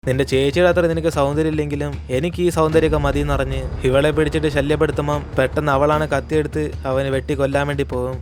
നിന്റെ ചേച്ചിയുടെ അത്ര നിനക്ക് സൗന്ദര്യം ഇല്ലെങ്കിലും എനിക്ക് ഈ സൗന്ദര്യമൊക്കെ മതിയെന്ന് പറഞ്ഞ് ഇവളെ പിടിച്ചിട്ട് ശല്യപ്പെടുത്തുമ്പം പെട്ടെന്ന് അവളാണ് കത്തിയെടുത്ത് അവന് വെട്ടി കൊല്ലാൻ വേണ്ടി പോകും.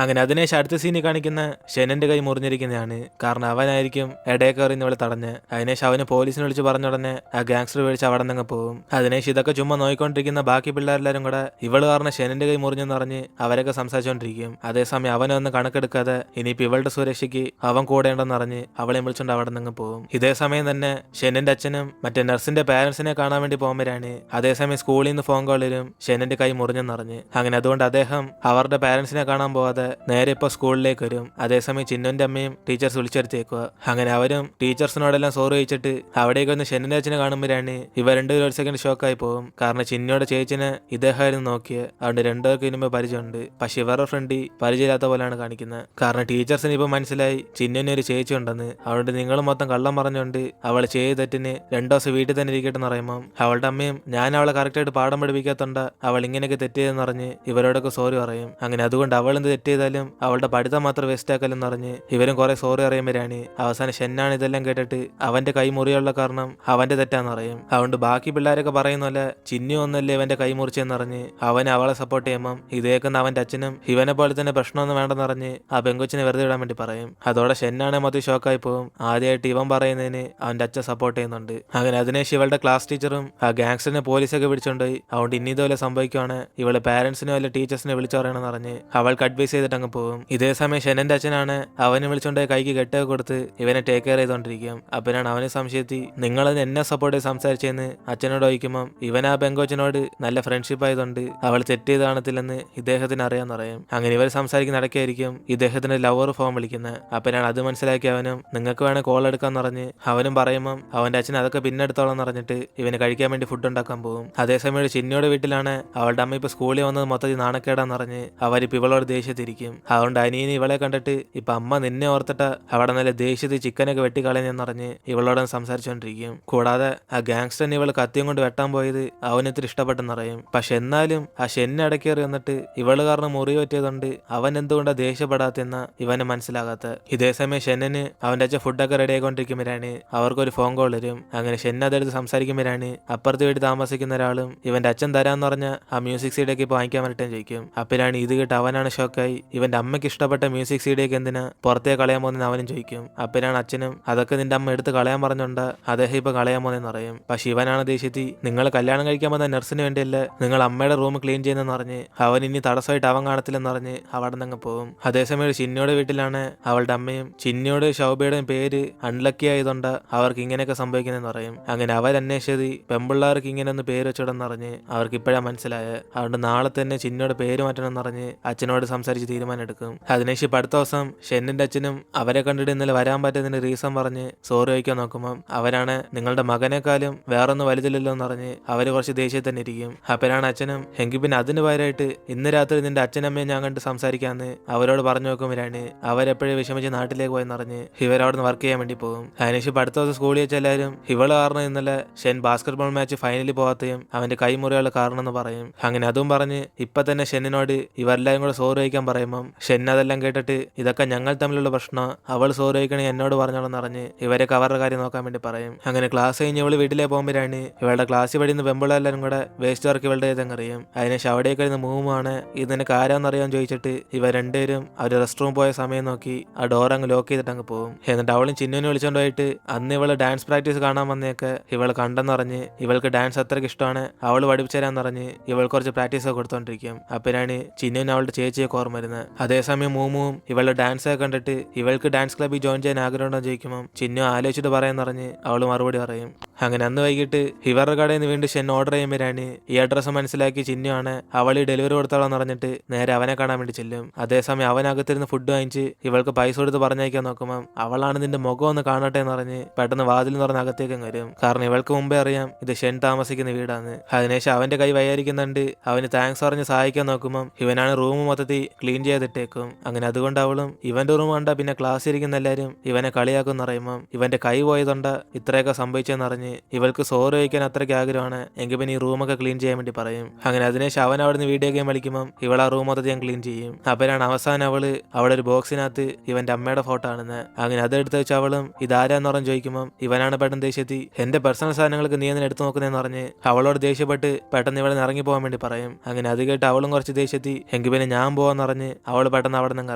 അങ്ങനെ അതിനേശം അടുത്ത സീനിൽ കാണിക്കുന്ന ഷെനന്റെ കൈ മുറിഞ്ഞിരിക്കുന്നതാണ്. കാരണം അവനായിരിക്കും ഇടയെ കയറി ഇവളെ തടഞ്ഞ്. അതിനേശം അവന് പോലീസിനെ വിളിച്ച് പറഞ്ഞ ഉടനെ ആ ഗാങ്സ്റ്റർ മേടിച്ച് അവിടെ നിന്ന് പോകും. അതിനേശം ഇതൊക്കെ ചുമ്മാ നോയിക്കൊണ്ടിരിക്കുന്ന ബാക്കി പിള്ളേരെല്ലാരും കൂടെ ഇവള് കാരണം ഷെനന്റെ കൈ മുറിഞ്ഞെന്ന് പറഞ്ഞ് അവരൊക്കെ സംസാരിച്ചുകൊണ്ടിരിക്കും. അതേസമയം അവനൊന്നും കണക്കെടുക്കാതെ ഇനിയിപ്പോൾ ഇവളുടെ സുരക്ഷയ്ക്ക് അവൻ കൂടെ ഉണ്ടെന്ന് അറിഞ്ഞ് അവളെ വിളിച്ചുകൊണ്ട് അവിടെ നിന്ന് പോകും. ഇതേ സമയം തന്നെ ഷെനന്റെ അച്ഛനും മറ്റേ നഴ്സിന്റെ പാരന്റ്സിനെ കാണാൻ വേണ്ടി പോകുമ്പോഴാണ് അതേസമയം സ്കൂളിൽ നിന്ന് ഫോൺ കോൾ വരും ഷെനന്റെ കൈ മുറിഞ്ഞെന്നറിഞ്ഞ്. അങ്ങനെ അതുകൊണ്ട് അദ്ദേഹം അവരുടെ പാരന്റ്സിനെ കാണാൻ പോവാതെ നേരെ ഇപ്പോൾ സ്കൂളിലേക്ക് വരും. അതേസമയം ചിന്നുന്റെ അമ്മയും ടീച്ചേഴ്സ് വിളിച്ചെടുത്തേക്കുക. അങ്ങനെ അവരും ടീച്ചേഴ്സിനോടെല്ലാം സോറി ചോദിച്ചിട്ട് അവിടേക്ക് വന്ന് ഷെന്നിന്റെ അച്ഛനെ കാണുമ്പോഴാണ് ഇവ രണ്ടുപേരും ഒരു സെക്കൻഡ് ഷോക്കായി പോകും. കാരണം ചിന്നോടെ ചേച്ചിനെ ഇദ്ദേഹമായിരുന്നു നോക്കിയത്. അതുകൊണ്ട് രണ്ടുപേർക്ക് ഇനിമേ പരിചയമുണ്ട്. പക്ഷെ ഇവരുടെ ഫ്രണ്ട് പരിചയമില്ലാത്ത പോലെയാണ് കാണിക്കുന്നത്. കാരണം ടീച്ചേഴ്സിന് ഇപ്പൊ മനസ്സിലായി ചിന്നിന് ഒരു ചേച്ചി ഉണ്ടെന്ന്. അതുകൊണ്ട് നിങ്ങൾ മൊത്തം കള്ളം പറഞ്ഞുകൊണ്ട് അവൾ ചെയ്ത തെറ്റിന് 2 ദിവസം വീട്ടിൽ തന്നെ ഇരിക്കട്ടെ എന്ന് പറയുമ്പോൾ അവളുടെ അമ്മയും ഞാൻ അവളെ കറക്റ്റായിട്ട് പാഠം പഠിപ്പിക്കാത്തോണ്ട് അവൾ ഇങ്ങനെയൊക്കെ തെറ്റ് ചെയ്തെന്ന് പറഞ്ഞ് ഇവരോടൊക്കെ സോറി പറയും. അങ്ങനെ അതുകൊണ്ട് അവൾ എന്ത് തെറ്റ് ചെയ്താലും അവളുടെ പഠിത്തം മാത്രം വേസ്റ്റ് ആക്കലെന്ന് പറഞ്ഞ് ഇവരും കുറെ സോറി അറിയുമ്പോഴാണ് അവസാനം ഷെന്നാണ് ഇതെല്ലാം കേട്ടിട്ട് അവന്റെ കൈ മുറിയുള്ള കാരണം അവന്റെ തെറ്റാന്ന് പറയും. അതുകൊണ്ട് ബാക്കി പിള്ളേരൊക്കെ പറയുന്ന പോലെ ചിന്നു ഒന്നല്ലേ ഇവന്റെ കൈ മുറിച്ചെന്ന് പറഞ്ഞ് അവനെ അവളെ സപ്പോർട്ട് ചെയ്യുമ്പം ഇതേക്കുന്ന അവന്റെ അച്ഛനും ഇവനെ പോലെ തന്നെ പ്രശ്നമൊന്നും വേണ്ടെന്ന് പറഞ്ഞ് ആ പെങ്കൊച്ചിനെ വെറുതെ ഇടാൻ വേണ്ടി പറയും. അതോടെ ഷെന്നാണ് മൊത്തം ഷോക്കായി പോകും. ആദ്യമായിട്ട് ഇവൻ പറയുന്നതിന് അവന്റെ അച്ഛൻ സപ്പോർട്ട് ചെയ്യുന്നുണ്ട്. അങ്ങനെ അതിനേശം ഇവളുടെ ക്ലാസ് ടീച്ചറും ആ ഗാങ്സ്റ്ററിനെ പോലീസൊക്കെ പിടിച്ചോണ്ടായി. അതുകൊണ്ട് ഇനി ഇതുപോലെ സംഭവിക്കുവാണ് ഇവള് പാരന്റ്സിനോ അല്ലെ ടീച്ചേഴ്സിനെ വിളിച്ചു പറയണമെന്ന് പറഞ്ഞ് അവൾക്ക് അഡ്വൈസ് ചെയ്തിട്ട് അങ്ങ് പോകും. ഇതേ സമയം ഷെനന്റെ അച്ഛനാണ് അവനെ വിളിച്ചോണ്ട് കൈക്ക് കെട്ടൊക്കെ കൊടുത്ത് ഇവനെ ടേക്ക് കെയർ ചെയ്തോണ്ടിരിക്കും. അപ്പോഴാണ് അവനെ സംശയത്തി നിങ്ങളത് എന്നെ സപ്പോർട്ട് ചെയ്ത് സംസാരിച്ചെന്ന് അച്ഛനോട് ചോദിക്കുമ്പം ഇവൻ ആ പെങ്കോച്ചനോട് നല്ല ഫ്രണ്ട്ഷിപ്പ് ആയതുകൊണ്ട് അവൾ തെറ്റ് ചെയ്ത് കാണത്തില്ലെന്ന് ഇദ്ദേഹത്തിന് അറിയാന്ന് പറയും. അങ്ങനെ ഇവർ സംസാരിക്കുന്ന ഇടയ്ക്കായിരിക്കും ഇദ്ദേഹത്തിന്റെ ലവർ ഫോൺ വിളിക്കുന്നത്. അപ്പോഴാണ് അത് മനസ്സിലാക്കി അവനും നിങ്ങൾക്ക് വേണേൽ കോൾ എടുക്കാന്ന് പറഞ്ഞ് അവനും പറയുമ്പം അവന്റെ അച്ഛൻ അതൊക്കെ പിന്നെ എടുത്തോളാന്ന് പറഞ്ഞിട്ട് ഇവന് കഴിക്കാൻ വേണ്ടി ഫുഡ് ഉണ്ടാക്കാൻ പോകും. അതേസമയം ചിന്നയുടെ വീട്ടിലാണ് അവളുടെ അമ്മ ഇപ്പൊ സ്കൂളിൽ വന്നത് മൊത്തത്തിൽ നാണക്കേടാന്ന് പറഞ്ഞ് അവരിപ്പോ ഇവളോട് ദേഷ്യത്തിരിക്കും. അതുകൊണ്ട് അനിയന് ഇവളെ കണ്ടിട്ട് ഇപ്പൊ അമ്മ നിന്നെ ഓർത്തിട്ട് അവിടെ നല്ല ദേഷ്യത്തിൽ ചിക്കനൊക്കെ വെട്ടിക്കളയെന്നറിഞ്ഞ് ഇവളോട് സംസാരിച്ചോണ്ടിരിക്കും. കൂടാതെ ആ ഗാങ്സ്റ്ററിന് ഇവള് കത്തിയും കൊണ്ട് വെട്ടാൻ പോയത് അവനിത്തിരി ഇഷ്ടപ്പെട്ടെന്നറിയും. പക്ഷെ എന്നാലും ആ ഷെന്നെ ഇടയ്ക്കേറി വന്നിട്ട് ഇവള് കാരണം മുറി പറ്റിയതുകൊണ്ട് അവൻ എന്തുകൊണ്ടാ ദേഷ്യപ്പെടാത്തെന്ന ഇവനെ മനസ്സിലാകാത്ത. ഇതേസമയം ഷെന്നിന് അവന്റെ അച്ഛൻ ഫുഡൊക്കെ റെഡി ആയിക്കൊണ്ടിരിക്കുമ്പോഴാണ് അവർക്കൊരു ഫോൺ കോൾ വരും. അങ്ങനെ ഷെന്നെ അതെടുത്ത് സംസാരിക്കുമ്പോഴാണ് അപ്പുറത്ത് വീട്ടിൽ താമസിക്കുന്ന ഒരാളും ഇവന്റെ അച്ഛൻ തരാന്ന് പറഞ്ഞ ആ മ്യൂസിക് സീഡൊക്കെ ഇപ്പൊ വാങ്ങിക്കാൻ വേണ്ടിട്ട് ചോദിക്കും. അപ്പോഴാണ് ഇത് കേട്ട് അവനാണ് ഷോക്കായി. ഇവന്റെ അമ്മയ്ക്ക് ഇഷ്ടപ്പെട്ട മ്യൂസിക് സീഡിയൊക്കെ എന്തിനാ പുറത്തേ കളയാൻ പോകുന്ന അവനും ചോദിക്കും. അപ്പോഴാണ് അച്ഛനും അതൊക്കെ നിന്റെ അമ്മ എടുത്ത് കളയാൻ പറഞ്ഞുകൊണ്ട് അദ്ദേഹം ഇപ്പൊ കളയാൻ പോകുന്നതെന്ന് പറയും. പക്ഷെ ഇവനാണ് ദേഷ്യത്തി നിങ്ങൾ കല്യാണം കഴിക്കാൻ പോകുന്ന നഴ്സിന് വേണ്ടിയല്ലേ നിങ്ങൾ അമ്മയുടെ റൂം ക്ലീൻ ചെയ്യുന്നതെന്ന് പറഞ്ഞ് അവൻ ഇനി തടസ്സമായിട്ട് അവൻ കാണത്തില്ലെന്ന് പറഞ്ഞ് അവിടെ നിന്ന് പോകും. അതേസമയം ചിന്നയുടെ വീട്ടിലാണ് അവളുടെ അമ്മയും ചിന്നയോട് ശോഭയുടെയും പേര് അൺലക്കി ആയതുകൊണ്ട് അവർക്ക് ഇങ്ങനെയൊക്കെ സംഭവിക്കുന്നതെന്ന് പറയും. അങ്ങനെ അവരന്വേഷിച്ചത് പെമ്പിള്ളാർക്ക് ഇങ്ങനെ ഒന്ന് പേര് വെച്ചിടന്ന് പറഞ്ഞ് അവർക്ക് ഇപ്പോഴാണ് മനസ്സിലായത്. അതുകൊണ്ട് നാളെ തന്നെ ചിന്നയുടെ പേര് മാറ്റണമെന്ന് പറഞ്ഞ് അച്ഛനോട് സംസാരിച്ച് തീരുമാനം എടുക്കും. അതിനേശം ഇപ്പം അടുത്ത ദിവസം ഷെന്നിന്റെ അച്ഛനും അവരെ കണ്ടിട്ട് ഇന്നലെ വരാൻ പറ്റുന്നതിന്റെ റീസൺ പറഞ്ഞ് സോറി ചോദിക്കാൻ നോക്കുമ്പോൾ അവരാണ് നിങ്ങളുടെ മകനേക്കാളും വേറൊന്നും വലുതില്ലല്ലോ എന്ന് പറഞ്ഞ് അവര് കുറച്ച് ദേഷ്യത്തിൽ തന്നെ ഇരിക്കും. അപ്പോഴാണ് അച്ഛനും എങ്കിൽ പിന്നെ അതിന് പകരമായിട്ട് ഇന്ന് രാത്രി നിന്റെ അച്ഛനമ്മയെ ഞാൻ കണ്ട് സംസാരിക്കാന്ന് അവരോട് പറഞ്ഞു നോക്കുമ്പോഴാണ് അവരെപ്പോഴും വിഷമിച്ച് നാട്ടിലേക്ക് പോയെന്ന് പറഞ്ഞ് ഇവരവിടുന്ന് വർക്ക് ചെയ്യാൻ വേണ്ടി പോകും. അതിനേശം അടുത്ത ദിവസം സ്കൂളിൽ വെച്ച് എല്ലാവരും ഇവള് കാരണം ഇന്നലെ ഷെൻ ബാസ്കറ്റ്ബോൾ മാച്ച് ഫൈനലിൽ പോകാത്തയും അവന്റെ കൈമുറിയുള്ള കാരണം എന്ന് പറയും. അങ്ങനെ അതും പറഞ്ഞ് ഇപ്പൊ തന്നെ ഷെന്നിനോട് ഇവരെല്ലാരും കൂടെ സോറി ചോദിക്കാൻ പറയുമ്പം ഷെൻ അതെല്ലാം കേട്ടിട്ട് ഇതൊക്കെ ഞങ്ങൾ തമ്മിലുള്ള പ്രശ്നം അവൾ സോറി ചോദിക്കണേ എന്നോട് പറഞ്ഞോളെന്ന് പറഞ്ഞ് ഇവരൊക്കെ അവരുടെ കാര്യം നോക്കാൻ വേണ്ടി പറയും. അങ്ങനെ ക്ലാസ് കഴിഞ്ഞ് ഇവള് വീട്ടിലേക്ക് പോകുമ്പോഴാണ് ഇവളുടെ ക്ലാസ്സിൽ പഠിക്കുന്ന പെമ്പിളെല്ലാരും കൂടെ വേസ്റ്റ് വർക്ക് ഇവളുടെ ഏതെന്നറിയും. അതിനേശം അവിടേക്ക് വരുന്ന മൂവുമാണ് ഇത് നിനക്ക് ആരാന്നറിയാൻ ചോദിച്ചിട്ട് ഇവ രണ്ടുപേരും അവർ റെസ്റ്റ് റൂം പോയ സമയം നോക്കി ആ ഡോർ അങ്ങ് ലോക്ക് ചെയ്തിട്ട് അങ്ങ് പോകും. എന്നിട്ട് അവളും ചിന്നുവിനെ വിളിച്ചോണ്ട് പോയിട്ട് അന്ന് ഇവള് ഡാൻസ് പ്രാക്ടീസ് കാണാൻ വന്നേക്ക് ഇവള് കണ്ടെന്ന് പറഞ്ഞ് ഇവൾക്ക് ഡാൻസ് അത്രയ്ക്ക് ഇഷ്ടമാണ് അവള് പഠിപ്പിച്ചു തരാന്ന് പറഞ്ഞ് ഇവൾ കുറച്ച് പ്രാക്ടീസ് ഒക്കെ കൊടുത്തോണ്ടിരിക്കും. അപ്പോഴാണ് ചിന്നുവിന് അവളുടെ ചേച്ചിയൊക്കെ ഓർമ്മ വരുന്നത്. അതേസമയം മൂമുവും ഇവളുടെ ഡാൻസ് ഒക്കെ കണ്ടിട്ട് ഇവൾക്ക് ഡാൻസ് ക്ലബ്ബിൽ ജോയിൻ ചെയ്യാൻ ആഗ്രഹമുണ്ടോ ചോദിക്കുമ്പോൾ ചിന്നു ആലോചിച്ചിട്ട് പറയാന്ന് പറഞ്ഞ് അവള് മറുപടി പറയും. അങ്ങനെ അന്ന് വൈകിട്ട് ഇവരുടെ കടയിൽ നിന്ന് വീണ്ടും ഷെൻ ഓർഡർ ചെയ്യുമ്പോഴാണ് ഈ അഡ്രസ്സ് മനസ്സിലാക്കി ചിന്നുവാണ് അവൾ ഈ ഡെലിവറി കൊടുത്തോളാന്ന് പറഞ്ഞിട്ട് നേരെ അവനെ കാണാൻ വേണ്ടി ചെല്ലും. അതേസമയം അവനകത്തിരുന്ന് ഫുഡ് വാങ്ങിച്ച് ഇവൾക്ക് പൈസ കൊടുത്ത് പറഞ്ഞയക്കാൻ നോക്കുമ്പോൾ അവളാണ് നിന്റെ മുഖം ഒന്ന് കാണട്ടെ എന്ന് പറഞ്ഞ് പെട്ടെന്ന് വാതിൽ തുറന്ന് അകത്തേക്ക് വരും. കാരണം ഇവൾക്ക് മുമ്പേ അറിയാം ഇത് ഷെൻ താമസിക്കുന്ന വീടാണ്. അതിനുശേഷം അവന്റെ കൈ വയ്യായിരിക്കുന്നുണ്ട്. അവന് താങ്ക്സ് പറഞ്ഞ് സഹായിക്കാൻ നോക്കുമ്പോൾ ഇവനാണ് റൂം മൊത്തത്തിൽ ക്ലീൻ ചെയ്തിട്ടേക്കും. അങ്ങനെ അതുകൊണ്ട് അവളും ഇവന്റെ റൂം കണ്ട പിന്നെ ക്ലാസ് ഇരിക്കുന്ന എല്ലാവരും ഇവനെ കളിയാക്കുമെന്ന് പറയുമ്പോൾ ഇവന്റെ കൈ പോയതുകൊണ്ട് ഇത്രയൊക്കെ സംഭവിച്ചെന്നറിഞ്ഞ് ഇവൾക്ക് സോറി വയ്ക്കാൻ അത്രയ്ക്ക് ആഗ്രഹമാണ്. എങ്കിൽ പിന്നെ ഈ റൂമൊക്കെ ക്ലീൻ ചെയ്യാൻ വേണ്ടി പറയും. അങ്ങനെ അതിനുശേഷം അവൻ അവിടുന്ന് വീഡിയോ ഗെയിം കളിക്കുമ്പോൾ ഇവൾ ആ റൂം മൊത്തത്തിൽ ഞാൻ ക്ലീൻ ചെയ്യും. അപ്പോഴാണ് അവസാനം അവള് അവിടെ ഒരു ബോക്സിനകത്ത് ഇവന്റെ അമ്മയുടെ ഫോട്ടോ ആണെന്ന്. അങ്ങനെ അതെടുത്ത് വെച്ച് അവളും ഇതാരാന്ന് പറഞ്ഞ് ചോദിക്കുമ്പോൾ ഇവനാണ് പെട്ടെന്ന് ദേഷ്യത്തി എന്റെ പേഴ്സണൽ സാധനങ്ങൾക്ക് നീ എന്തിനെ എടുത്തു നോക്കുന്നതെന്ന് പറഞ്ഞ് അവളോട് ദേഷ്യപ്പെട്ട് പെട്ടെന്ന് ഇവളെ ഇറങ്ങി പോകാൻ വേണ്ടി പറയും. അങ്ങനെ അത് കേട്ട് അവളും കുറച്ച് ദേഷ്യത്തി എങ്കിൽ പിന്നെ ഞാൻ പോവാന്ന് പറഞ്ഞ് അവൾ പെട്ടെന്ന് അവിടെ നിന്ന്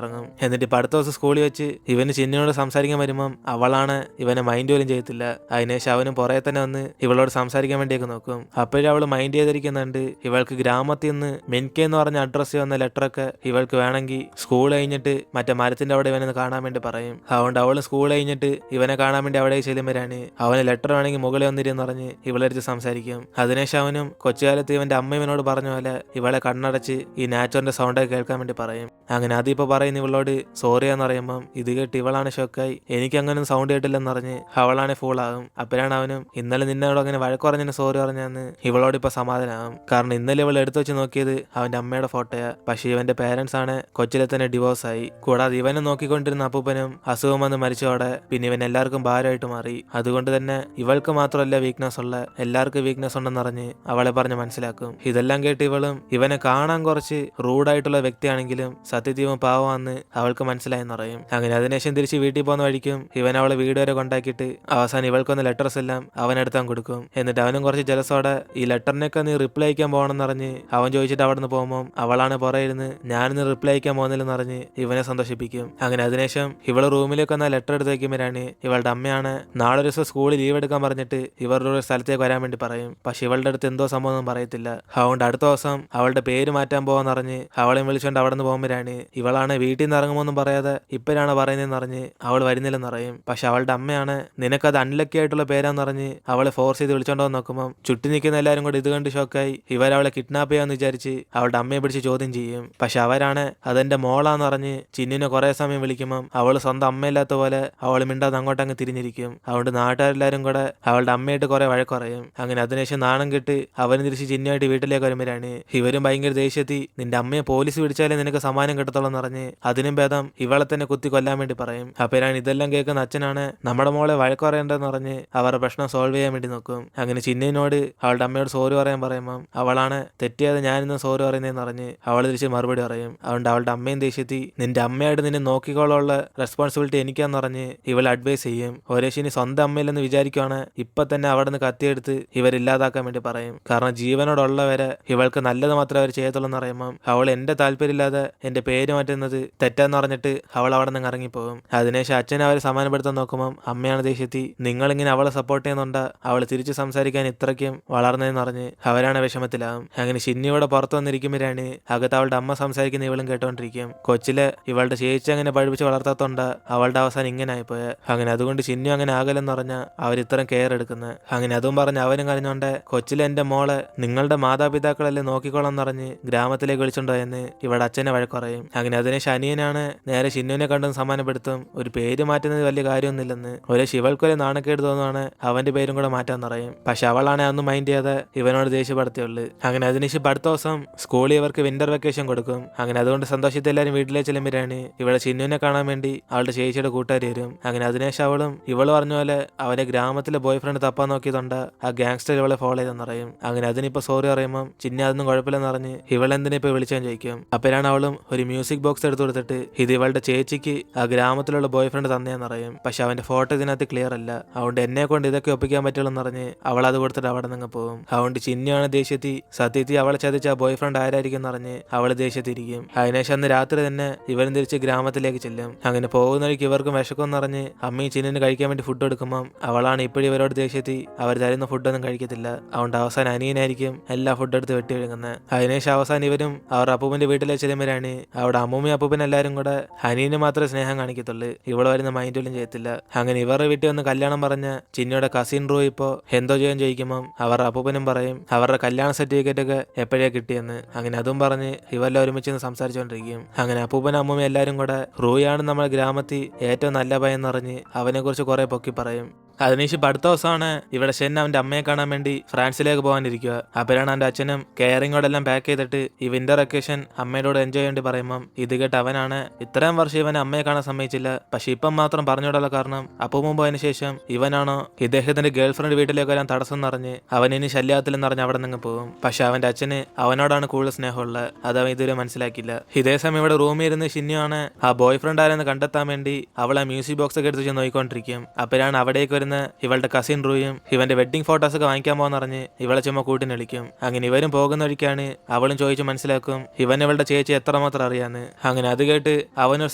ഇറങ്ങും. എന്നിട്ട് ഇപ്പൊ അടുത്ത ദിവസം സ്കൂളിൽ വെച്ച് ഇവന് ചിന്നോട് സംസാരിക്കാൻ വരുമ്പം അവളാണ് ഇവനെ മൈൻഡ് പോലും ചെയ്യത്തില്ല. അതിനുശേഷം അവനും പുറകെ തന്നെ വന്ന് ഇവളോട് സംസാരിക്കാൻ വേണ്ടിയൊക്കെ നോക്കും. അപ്പോഴും അവള് മൈൻഡ് ചെയ്തിരിക്കുന്നുണ്ട്. ഇവൾക്ക് ഗ്രാമത്തിൽ നിന്ന് മെൻകെ എന്ന് പറഞ്ഞ അഡ്രസ്സിൽ വന്ന ലെറ്ററൊക്കെ ഇവൾക്ക് വേണമെങ്കിൽ സ്കൂൾ കഴിഞ്ഞിട്ട് മറ്റേ മരത്തിന്റെ അവിടെ ഇവനെ കാണാൻ വേണ്ടി പറയും. അതുകൊണ്ട് അവള് സ്കൂൾ കഴിഞ്ഞിട്ട് ഇവനെ കാണാൻ വേണ്ടി അവിടെ ചെല്ലുമ്പോഴാണ് അവന് ലെറ്റർ വേണമെങ്കിൽ മുകളിൽ വന്നിരുന്ന് പറഞ്ഞ് ഇവളെടുത്ത് സംസാരിക്കും. അതിനുശേഷം അവനും കൊച്ചുകാലത്ത് ഇവന്റെ അമ്മ ഇവനോട് പറഞ്ഞ പോലെ ഇവളെ കണ്ണടച്ച് ഈ നാച്ചുറിന്റെ സൗണ്ടൊക്കെ കേൾക്കാൻ വേണ്ടി പറയും. അങ്ങനെ അതിപ്പോ പറയുന്ന ഇവളോട് സോറി എന്ന് പറയുമ്പം ഇത് കേട്ട് ഇവളാണ് ഷോക്കായി. എനിക്ക് അങ്ങനെ സൗണ്ട് കേട്ടില്ലെന്ന് പറഞ്ഞ് അവളാണ് ഫൂളാകും. അപ്പോഴാണ് അവനും ഇന്നലെ നിന്നോട് അങ്ങനെ വഴക്ക് പറഞ്ഞതിന് സോറി പറഞ്ഞെന്ന് ഇവളോട് ഇപ്പൊ സമാധാനമാകും. കാരണം ഇന്നലെ ഇവൾ എടുത്തു വെച്ച് നോക്കിയത് അവന്റെ അമ്മയുടെ ഫോട്ടോയാ. പക്ഷെ ഇവന്റെ പേരൻസ് ആണ് കൊച്ചിലെ തന്നെ ഡിവോഴ്സ് ആയി. കൂടാതെ ഇവനെ നോക്കിക്കൊണ്ടിരുന്ന അപ്പൂപ്പനും അസുഖം വന്ന് മരിച്ചോടെ പിന്നെ ഇവൻ എല്ലാവർക്കും ഭാരമായിട്ട് മാറി. അതുകൊണ്ട് തന്നെ ഇവൾക്ക് മാത്രമല്ല വീക്ക്നെസ് ഉള്ള എല്ലാവർക്കും വീക്ക്നെസ് ഉണ്ടെന്ന് പറഞ്ഞ് അവളെ പറഞ്ഞ് മനസ്സിലാക്കും. ഇതെല്ലാം കേട്ട് ഇവളും ഇവനെ കാണാൻ കുറച്ച് റൂഡായിട്ടുള്ള വ്യക്തിയാണെങ്കിലും സത്യദീപം പാവമാണെന്ന് അവൾക്ക് മനസ്സിലായെന്ന് പറയും. അങ്ങനെ അതിനുശേഷം തിരിച്ച് വീട്ടിൽ പോകുന്ന വഴിക്കും ഇവൻ അവളെ വീട് വരെ കൊണ്ടാക്കിയിട്ട് അവസാനം ഇവൾക്കൊന്ന് ലെറ്റേഴ്സ് എല്ലാം അവനെടുത്താൻ കൊടുക്കും. എന്നിട്ട് അവനും കുറച്ച് ജലസോടെ ഈ ലെറ്ററിനൊക്കെ നീ റിപ്ലൈ അയക്കാൻ പോകണമെന്ന് പറഞ്ഞ് അവൻ ചോദിച്ചിട്ട് അവിടെ നിന്ന് പോകുമ്പോൾ അവളാണ് പുറയിരുന്ന് ഞാനിന്ന് റിപ്ലൈ അയക്കാൻ പോകുന്നില്ലെന്ന് പറഞ്ഞ് ഇവനെ സന്തോഷിപ്പിക്കും. അങ്ങനെ അതിനുശേഷം ഇവള് റൂമിലേക്ക് വന്ന ലെറ്റർ എടുത്ത് വയ്ക്കുമ്പോഴാണ് ഇവളുടെ അമ്മയാണ് നാളെ ഒരു ദിവസം സ്കൂളിൽ ലീവ് എടുക്കാൻ പറഞ്ഞിട്ട് ഇവരുടെ ഒരു സ്ഥലത്തേക്ക് വരാൻ വേണ്ടി പറയും. പക്ഷെ ഇവളുടെ അടുത്ത് എന്തോ സംഭവം ഒന്നും പറയത്തില്ല. അതുകൊണ്ട് അടുത്ത ദിവസം അവളുടെ പേര് മാറ്റാൻ പോകാന്ന് പറഞ്ഞ് അവളെയും വിളിച്ചുകൊണ്ട് അവിടെ നിന്ന് പോകുമ്പോഴാണ് ഇവളാണ് വീട്ടിൽ നിന്ന് ഇറങ്ങുമോന്നും പറയാതെ ഇപ്പോഴാണ് പറയുന്നതെന്ന് പറഞ്ഞ് അവൾ വരുന്നില്ലെന്ന് പറയും. പക്ഷെ അവളുടെ അമ്മയാണ് നിനക്കത് അൺലക്കി ആയിട്ടുള്ള പേരാന്ന് പറഞ്ഞ് അവളെ ഫോഴ്സ് ചെയ്ത് വിളിച്ചോണ്ടോ നോക്കുമ്പോൾ ചുറ്റി നിൽക്കുന്ന എല്ലാവരും കൂടി ഇത് കണ്ട് ഷോക്കായി ഇവരവളെ കിഡ്നാപ്പ് ചെയ്യാന്ന് വിചാരിച്ച് അവളുടെ അമ്മയെ പിടിച്ച് ചോദ്യം ചെയ്യും. പക്ഷെ അവരാണ് അതെന്റെ മോളാന്ന് പറഞ്ഞ് ചിന്നിനെ കുറെ സമയം വിളിക്കുമ്പോൾ അവള് സ്വന്തം അമ്മയില്ലാത്ത പോലെ അവൾ മിണ്ടാതെ അങ്ങോട്ടങ്ങ് തിരിഞ്ഞിരിക്കും. അതുകൊണ്ട് നാട്ടുകാരെല്ലാരും കൂടെ അവളുടെ അമ്മയായിട്ട് കുറെ വഴക്കുറയും. അങ്ങനെ അതിനുശേഷം നാണം കെട്ട് അവന് തിരിച്ച് ചിന്നുമായിട്ട് വീട്ടിലേക്ക് വരുമ്പോഴാണ് ഇവരും ഭയങ്കര ദേഷ്യത്തി നിന്റെ അമ്മയെ പോലീസ് പിടിച്ചാലേ നിനക്ക് സമ്മാനം കിട്ടത്തുള്ളൂ എന്ന് പറഞ്ഞ് അതിനും ഭേദം ഇവളെ തന്നെ കുത്തി കൊല്ലാൻ വേണ്ടി പറയും. അപ്പോഴാണ് ഇതെല്ലാം കേൾക്കുന്ന അച്ഛനാണ് നമ്മുടെ മോളെ വഴക്കുറയേണ്ടതെന്ന് പറഞ്ഞ് അവരുടെ പ്രശ്നം സോൾവ് ചെയ്യാൻ വേണ്ടി നോക്കും. അങ്ങനെ ചിന്നേനോട് അവളുടെ അമ്മയോട് സോറി പറയാൻ പറയുമ്പോൾ അവളാണ് തെറ്റിയാതെ ഞാനിന്ന് സോറി പറയുന്നതെന്ന് പറഞ്ഞ് അവൾ തിരിച്ച് മറുപടി പറയും. അതുകൊണ്ട് അവളുടെ അമ്മയും ദേഷ്യത്തി നിന്റെ അമ്മയായിട്ട് നിന്നെ നോക്കിക്കോളുള്ള റെസ്പോൺസിബിലിറ്റി എനിക്കാന്ന് പറഞ്ഞ് ഇവൾ അഡ്വൈസ് ചെയ്യും. ഒരേശിനി സ്വന്തം അമ്മയിലെന്ന് വിചാരിക്കുവാണ് ഇപ്പൊ തന്നെ അവിടെ നിന്ന് കത്തിയെടുത്ത് ഇവരില്ലാതാക്കാൻ വേണ്ടി പറയും. കാരണം ജീവനോടുള്ളവരെ ഇവൾക്ക് നല്ലത് മാത്രമേ അവർ ചെയ്യത്തുള്ളൂ എന്ന് പറയുമ്പോൾ അവൾ എന്റെ താല്പര്യമില്ലാതെ എന്റെ പേര് മാറ്റുന്നത് തെറ്റാന്ന് പറഞ്ഞിട്ട് അവൾ അവിടെ നിന്ന് ഇറങ്ങിപ്പോകും. അതിനുശേഷം അച്ഛനെ അവരെ സമാധാനപ്പെടുത്താൻ നോക്കുമ്പോൾ അമ്മയാണ് ദേഷ്യത്തി നിങ്ങളിങ്ങനെ അവളെ സപ്പോർട്ട് ചെയ്യുന്നുണ്ട് അവൾ തിരിച്ച് സംസാരിക്കാൻ ഇത്രയ്ക്കും വളർന്നതെന്ന് പറഞ്ഞ് അവരാണ് വിഷമത്തിലാവും. അങ്ങനെ ഷിന്നിയോടെ പുറത്തു വന്നിരിക്കുമ്പോഴാണ് അകത്ത് അവളുടെ അമ്മ സംസാരിക്കുന്ന ഇവളും കേട്ടോണ്ടിരിക്കും. കൊച്ചിലെ ഇവളുടെ ചേച്ചി അങ്ങനെ പഠിപ്പിച്ച് വളർത്താത്തോണ്ട് അവളുടെ അവസാനം ഇങ്ങനെ ആയിപ്പോയെ. അങ്ങനെ അതുകൊണ്ട് ചിന്നു അങ്ങനെ ആകലെന്ന് പറഞ്ഞാൽ അവരിത്രയും കെയർ എടുക്കുന്നത്. അങ്ങനെ അതും പറഞ്ഞ് അവനും കരഞ്ഞോണ്ട് കൊച്ചിലെ എന്റെ മോളെ നിങ്ങളുടെ മാതാപിതാക്കളല്ലേ നോക്കിക്കോളാം പറഞ്ഞ് ഗ്രാമത്തിലേക്ക് വിളിച്ചോണ്ടോയെന്ന് ഇവിടെ അച്ഛനെ വഴക്കുറയും. അങ്ങനെ അതിനെ ശനിയനാണ് നേരെ ചിന്നുവിനെ കണ്ടും സമ്മാനപ്പെടുത്തും ഒരു പേര് മാറ്റുന്നത് വലിയ കാര്യമൊന്നുമില്ലെന്ന്. ഒരു ശിവൾക്കൊരു നാണക്കേട് തോന്നുവാണ് അവന്റെ പേരും കൂടെ മാറ്റാൻ പറയും. പക്ഷെ അവളാണ് അതൊന്നും മൈൻഡ് ചെയ്യാതെ ഇവനോട് ദേഷ്യപ്പെടുത്തിയുള്ളു. അങ്ങനെ അതിനുശേഷം അടുത്ത ദിവസം സ്കൂളിൽ ഇവർക്ക് വിന്റർ വെക്കേഷൻ കൊടുക്കും. അങ്ങനെ അതുകൊണ്ട് സന്തോഷത്തെ എല്ലാവരും വീട്ടിലേക്ക് ചെല്ലുമ്പോഴാണ് ഇവിടെ ചിന്നുവിനെ കാണാൻ വേണ്ടി അവളുടെ ചേച്ചിയുടെ കൂട്ടുകാരി വരും. അങ്ങനെ അതിനുശേഷം അവളും ഇവള് പറഞ്ഞ പോലെ അവന്റെ ഗ്രാമത്തിലെ ബോയ് ഫ്രണ്ട് തപ്പാൻ നോക്കിയതുകൊണ്ട് ആ ഗാങ്സ്റ്റർ ഇവളെ ഫോളോ ചെയ്തെന്ന് പറയും. അങ്ങനെ അതിനിപ്പോ സോറി പറയുമ്പോൾ ചിന്ന അതൊന്നും കുഴപ്പമില്ലെന്ന് പറഞ്ഞ് ഇവളെന്തിനാ ഇപ്പൊ വിളിച്ചാന്ന് ചോദിക്കും. അപ്പോഴാണ് അവളും ഒരു മ്യൂസിക് ബോക്സ് എടുത്തു കൊടുത്തിട്ട് ഇത് ഇവളുടെ ചേച്ചിക്ക് ആ ഗ്രാമത്തിലുള്ള ബോയ് ഫ്രണ്ട് തന്നെയെന്ന് പറയും. പക്ഷെ അവന്റെ ഫോട്ടോ ഇതിനകത്ത് ക്ലിയർ അല്ല. അതുകൊണ്ട് എന്നെ കൊണ്ട് ഇതൊക്കെ ഒപ്പിക്കാൻ പറ്റുള്ളൂ പറഞ്ഞ് അവൾ അത് കൊടുത്തിട്ട് അവിടെ നിന്ന് പോകും. അതുകൊണ്ട് ചിന്നയാണ് ദേഷ്യത്തി സത്യത്തിൽ അവളെ ചതിച്ച ആ ബോയ് ഫ്രണ്ട് ആരായിരിക്കും എന്ന് പറഞ്ഞ് അവള് ദേഷ്യത്തിരിക്കും. അതിനുശേഷം അന്ന് രാത്രി തന്നെ ഇവരും തിരിച്ച് ഗ്രാമത്തിലേക്ക് ചെല്ലും. അങ്ങനെ പോകുന്ന വഴിക്ക് ഇവർക്കും വിശക്കുമെന്ന് പറഞ്ഞ് അമ്മയും ചിന്നിന് കഴിക്കാൻ വേണ്ടി ഫുഡ് എടുക്കുമ്പോൾ അവളാണ് ഇപ്പോഴും ഇവരോട് ദേഷ്യത്തി അവർ തരുന്ന ഫുഡൊന്നും കഴിക്കത്തില്ല. അതുകൊണ്ട് അവസാനം അനിയനായിരിക്കും എല്ലാ ഫുഡ് എടുത്ത് വെട്ടി വിഴുങ്ങുന്നത്. അതിനുശേഷം അവസാനം ഇവരും അവർ അപ്പൂപ്പന്റെ വീട്ടിലേക്ക് ചെല്ലുമ്പോഴാണ് അവിടെ അമ്മൂമ്മയും അപ്പൂപ്പനും എല്ലാവരും കൂടെ അനിയന് മാത്രമേ സ്നേഹം കാണിക്കത്തുള്ളൂ. ഇവള് വരുന്ന മൈൻഡ് പോലും ചെയ്യത്തില്ല. അങ്ങനെ ഇവരുടെ വീട്ടിൽ വന്ന് കല്യാണം പറഞ്ഞ ചിന്നയുടെ കസിൻ കസിൻ റൂ ഇപ്പോൾ എന്തോ ചെയ്യാൻ ചോദിക്കുമ്പം അവരുടെ അപ്പൂപ്പനും പറയും അവരുടെ കല്യാണ സർട്ടിഫിക്കറ്റ് ഒക്കെ എപ്പോഴേ കിട്ടിയെന്ന്. അങ്ങനെ അതും പറഞ്ഞ് ഇവരെല്ലാം ഒരുമിച്ച് നിന്ന് സംസാരിച്ചുകൊണ്ടിരിക്കും. അങ്ങനെ അപ്പൂപ്പനും അമ്മൂമ്മയും എല്ലാവരും കൂടെ റൂയാണ് നമ്മുടെ ഗ്രാമത്തിൽ ഏറ്റവും നല്ല പയ്യെന്ന് പറഞ്ഞ് അവനെ കുറിച്ച് കുറെ പൊക്കി പറയും. അതിനുശേഷം അടുത്ത ദിവസമാണ് ഇവിടെ ഷെൻ അവന്റെ അമ്മയെ കാണാൻ വേണ്ടി ഫ്രാൻസിലേക്ക് പോകാനിരിക്കുക. അപ്പോഴാണ് അവന്റെ അച്ഛനും കെയറിങ്ങോടെല്ലാം പാക്ക് ചെയ്തിട്ട് ഈ വിന്റർ വെക്കേഷൻ അമ്മയോട് എൻജോയ് ചെയ്യേണ്ടി പറയുമ്പം ഇത് കേട്ട് അവനാണ് ഇത്രയും വർഷം ഇവൻ അമ്മയെ കാണാൻ സമ്മതിച്ചില്ല, പക്ഷെ ഇപ്പം മാത്രം പറഞ്ഞോടുള്ള കാരണം അപ്പൂപ്പൻ പോയതിനു ശേഷം ഇവനാണോ ഇദ്ദേഹത്തിന്റെ ഗേൾ ഫ്രണ്ട് വീട്ടിലേക്ക് വരാൻ തടസ്സം നിറഞ്ഞ് അവൻ ഇനി ശല്യാത്തിലെന്ന് പറഞ്ഞ് അവിടെ നിന്ന് പോകും. പക്ഷെ അവന്റെ അച്ഛന് അവനോടാണ് കൂടുതൽ സ്നേഹമുള്ളത്, അത് അവൻ ഇതുവരെ മനസ്സിലാക്കില്ല. ഇതേസമയം ഇവിടെ റൂമിൽ ഇരുന്ന് ഷിന്നുവാണ് ആ ബോയ് ഫ്രണ്ട് ആരെന്ന് കണ്ടെത്താൻ വേണ്ടി അവളെ മ്യൂസിക് ബോക്സ് ഒക്കെ എടുത്ത് നോക്കിക്കൊണ്ടിരിക്കും. അപ്പോഴാണ് അവിടേക്ക് ഇവളുടെ കസിൻ റൂയും ഇവന്റെ വെഡിങ് ഫോട്ടോസ് ഒക്കെ വാങ്ങിക്കാൻ പോകാൻ പറഞ്ഞ് ഇവളെ ചുമ്മാ കൂട്ടിന് വിളിക്കും. അങ്ങനെ ഇവരും പോകുന്ന വഴിക്കാണ് അവളും ചോദിച്ച് മനസ്സിലാക്കും ഇവൻ ഇവളുടെ ചേച്ചി എത്രമാത്രം അറിയാന്ന്. അങ്ങനെ അത് കേട്ട് അവനൊരു